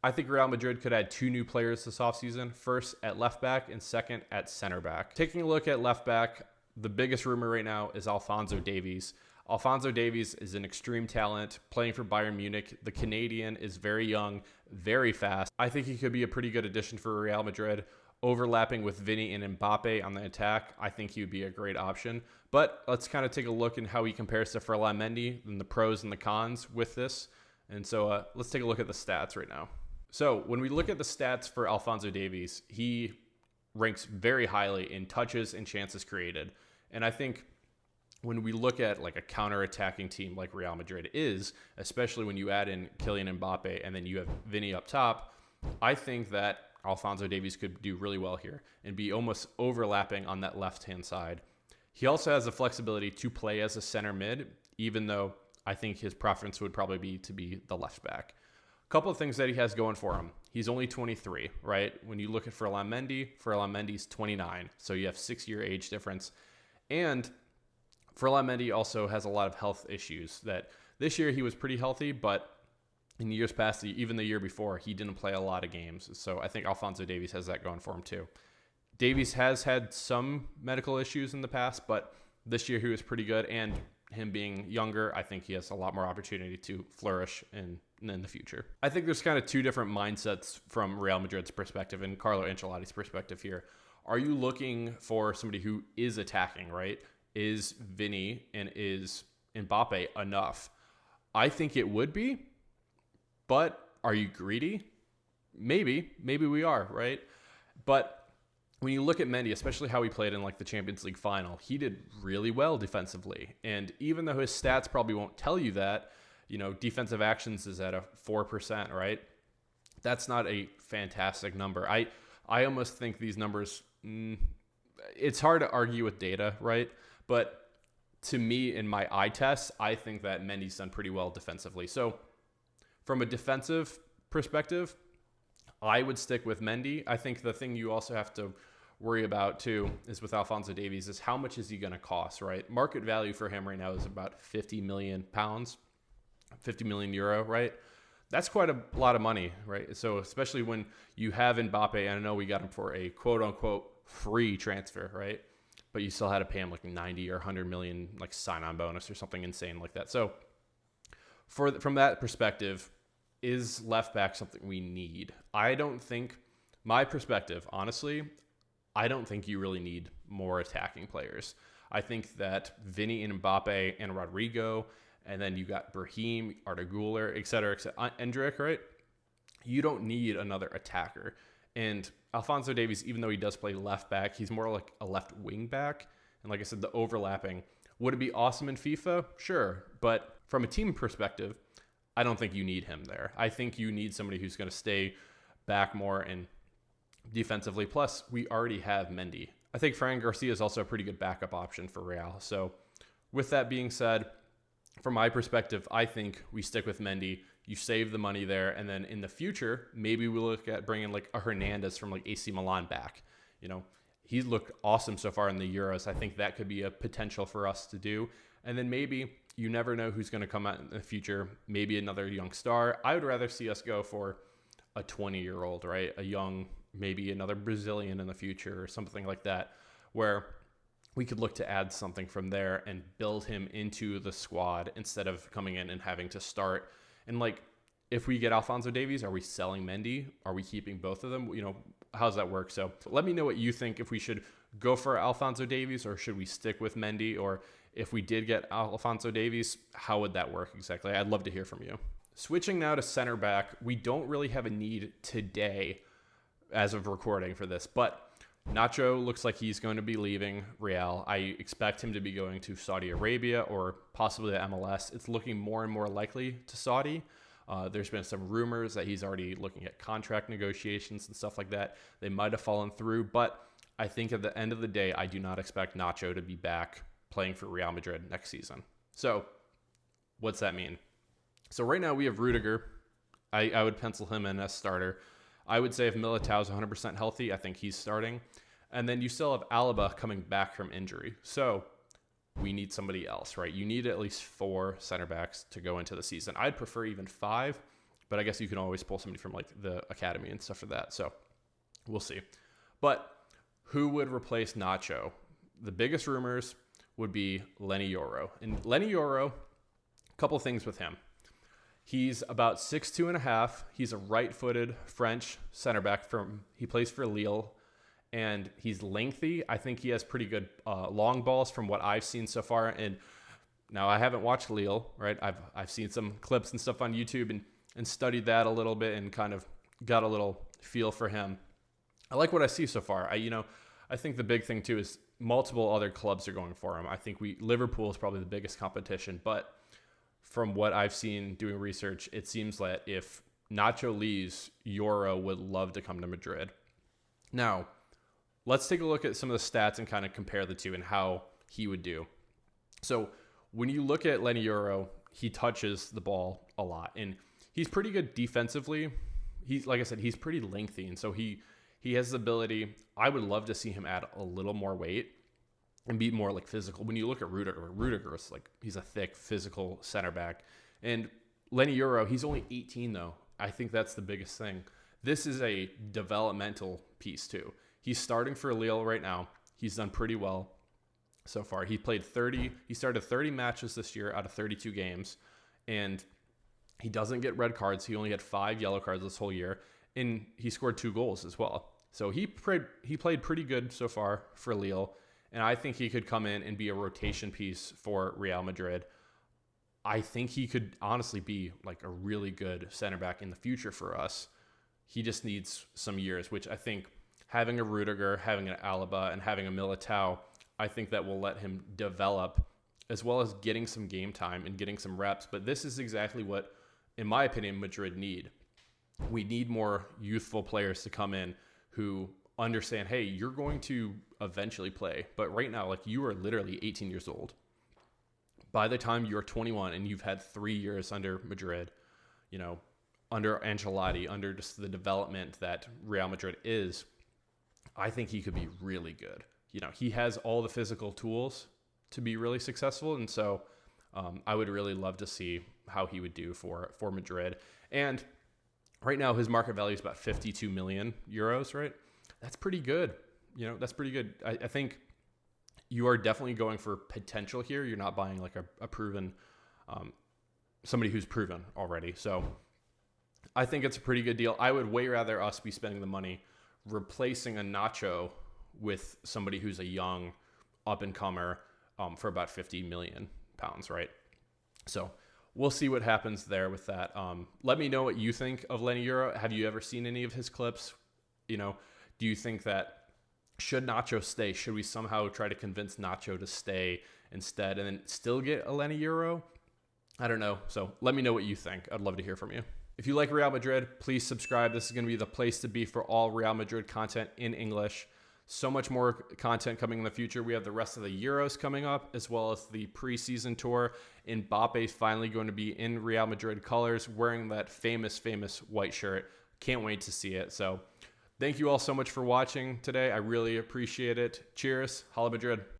I think Real Madrid could add 2 new players this offseason, first at left back and second at center back. Taking a look at left back, the biggest rumor right now is Alphonso Davies. Alphonso Davies is an extreme talent playing for Bayern Munich. The Canadian is very young, very fast. I think he could be a pretty good addition for Real Madrid. Overlapping with Vini and Mbappe on the attack, I think he would be a great option. But let's kind of take a look at how he compares to Ferland Mendy and the pros and the cons with this. And so let's take a look at the stats right now. So when we look at the stats for Alphonso Davies, he ranks very highly in touches and chances created. And I think when we look at like a counter-attacking team like Real Madrid is, especially when you add in Kylian Mbappe and then you have Vini up top, I think that Alphonso Davies could do really well here and be almost overlapping on that left-hand side. He also has the flexibility to play as a center mid, even though I think his preference would probably be to be the left back. A couple of things that he has going for him. He's only 23, right? When you look at Ferland Mendy's 29. So you have 6-year age difference. And Ferland Mendy also has a lot of health issues that this year he was pretty healthy, but in years past, even the year before, he didn't play a lot of games. So I think Alphonso Davies has that going for him too. Davies has had some medical issues in the past, but this year he was pretty good. And him being younger, I think he has a lot more opportunity to flourish in the future. I think there's kind of 2 different mindsets from Real Madrid's perspective and Carlo Ancelotti's perspective here. Are you looking for somebody who is attacking, right? Is Vini and is Mbappe enough? I think it would be, but are you greedy? Maybe we are, right? But when you look at Mendy, especially how he played in like the Champions League final, he did really well defensively. And even though his stats probably won't tell you that, defensive actions is at a 4%, right? That's not a fantastic number. I almost think these numbers, it's hard to argue with data, right? But to me, in my eye test, I think that Mendy's done pretty well defensively. So from a defensive perspective, I would stick with Mendy. I think the thing you also have to worry about too is with Alphonso Davies is how much is he going to cost, right? Market value for him right now is about 50 million pounds, 50 million euro, right? That's quite a lot of money, right? So especially when you have Mbappe, and I know we got him for a quote unquote free transfer, right? But you still had to pay him like 90 or 100 million like sign-on bonus or something insane like that. So from that perspective, is left back something we need? I don't think, my perspective, honestly, I don't think you really need more attacking players. I think that Vini and Mbappe and Rodrigo, and then you got Brahim, Arda Güler, et cetera, Endrick, right? You don't need another attacker. And Alphonso Davies, even though he does play left back, he's more like a left wing back. And like I said, the overlapping. Would it be awesome in FIFA? Sure. But from a team perspective, I don't think you need him there. I think you need somebody who's going to stay back more and defensively. Plus, we already have Mendy. I think Fran Garcia is also a pretty good backup option for Real. So with that being said, from my perspective, I think we stick with Mendy. You save the money there. And then in the future, maybe we look at bringing like a Hernandez from like AC Milan back. He's looked awesome so far in the Euros. I think that could be a potential for us to do. And then maybe you never know who's going to come out in the future. Maybe another young star. I would rather see us go for a 20-year-old, right? A young, maybe another Brazilian in the future or something like that, where we could look to add something from there and build him into the squad instead of coming in and having to start. And like, if we get Alphonso Davies, are we selling Mendy? Are we keeping both of them? How does that work? So let me know what you think, if we should go for Alphonso Davies or should we stick with Mendy, or if we did get Alphonso Davies, how would that work exactly? I'd love to hear from you. Switching now to center back, we don't really have a need today as of recording for this, but Nacho looks like he's going to be leaving Real. I expect him to be going to Saudi Arabia or possibly the MLS. It's looking more and more likely to Saudi. There's been some rumors that he's already looking at contract negotiations and stuff like that. They might have fallen through, but I think at the end of the day, I do not expect Nacho to be back playing for Real Madrid next season. So what's that mean? So right now we have Rudiger. I would pencil him in as starter. I would say if Militao's 100% healthy, I think he's starting. And then you still have Alaba coming back from injury. So we need somebody else, right? You need at least 4 center backs to go into the season. I'd prefer even 5, but I guess you can always pull somebody from like the academy and stuff for that. So we'll see. But who would replace Nacho? The biggest rumors would be Leny Yoro. And Leny Yoro, a couple things with him. He's about 6'2.5". He's a right-footed French center back he plays for Lille, and he's lengthy. I think he has pretty good long balls from what I've seen so far. And now I haven't watched Lille, right? I've seen some clips and stuff on YouTube and studied that a little bit and kind of got a little feel for him. I like what I see so far. I think the big thing too is multiple other clubs are going for him. I think Liverpool is probably the biggest competition, but from what I've seen doing research, it seems that if Nacho leaves, Yoro would love to come to Madrid. Now, let's take a look at some of the stats and kind of compare the two and how he would do. So when you look at Leny Yoro, he touches the ball a lot, and he's pretty good defensively. Like I said, he's pretty lengthy, and so he has the ability. I would love to see him add a little more weight and be more like physical. When you look at Rudiger is like, he's a thick physical center back. And Leny Yoro, he's only 18 though. I think that's the biggest thing. This is a developmental piece too. He's starting for Lille right now. He's done pretty well so far. He started 30 matches this year out of 32 games, and he doesn't get red cards. He only had 5 yellow cards this whole year, and he scored 2 goals as well. So he played pretty good so far for Lille, and I think he could come in and be a rotation piece for Real Madrid. I think he could honestly be like a really good center back in the future for us. He just needs some years, which I think having a Rudiger, having an Alaba, and having a Militao, I think that will let him develop, as well as getting some game time and getting some reps. But this is exactly what, in my opinion, Madrid need. We need more youthful players to come in who understand, hey, you're going to eventually play. But right now, like, you are literally 18 years old. By the time you're 21 and you've had 3 years under Madrid, under Ancelotti, under just the development that Real Madrid is, I think he could be really good. He has all the physical tools to be really successful. And so I would really love to see how he would do for Madrid. And right now his market value is about 52 million euros, right? That's pretty good. That's pretty good. I think you are definitely going for potential here. You're not buying like a proven, somebody who's proven already. So I think it's a pretty good deal. I would way rather us be spending the money replacing a Nacho with somebody who's a young up-and-comer for about 50 million pounds, right? So we'll see what happens there with that. Let me know what you think of Leny Yoro. Have you ever seen any of his clips? Do you think that should Nacho stay? Should we somehow try to convince Nacho to stay instead and then still get a Leny Yoro? I don't know. So let me know what you think. I'd love to hear from you. If you like Real Madrid, please subscribe. This is going to be the place to be for all Real Madrid content in English. So much more content coming in the future. We have the rest of the Euros coming up, as well as the preseason tour. Mbappe finally going to be in Real Madrid colors, wearing that famous white shirt. Can't wait to see it. So thank you all so much for watching today. I really appreciate it. Cheers. Hala Madrid.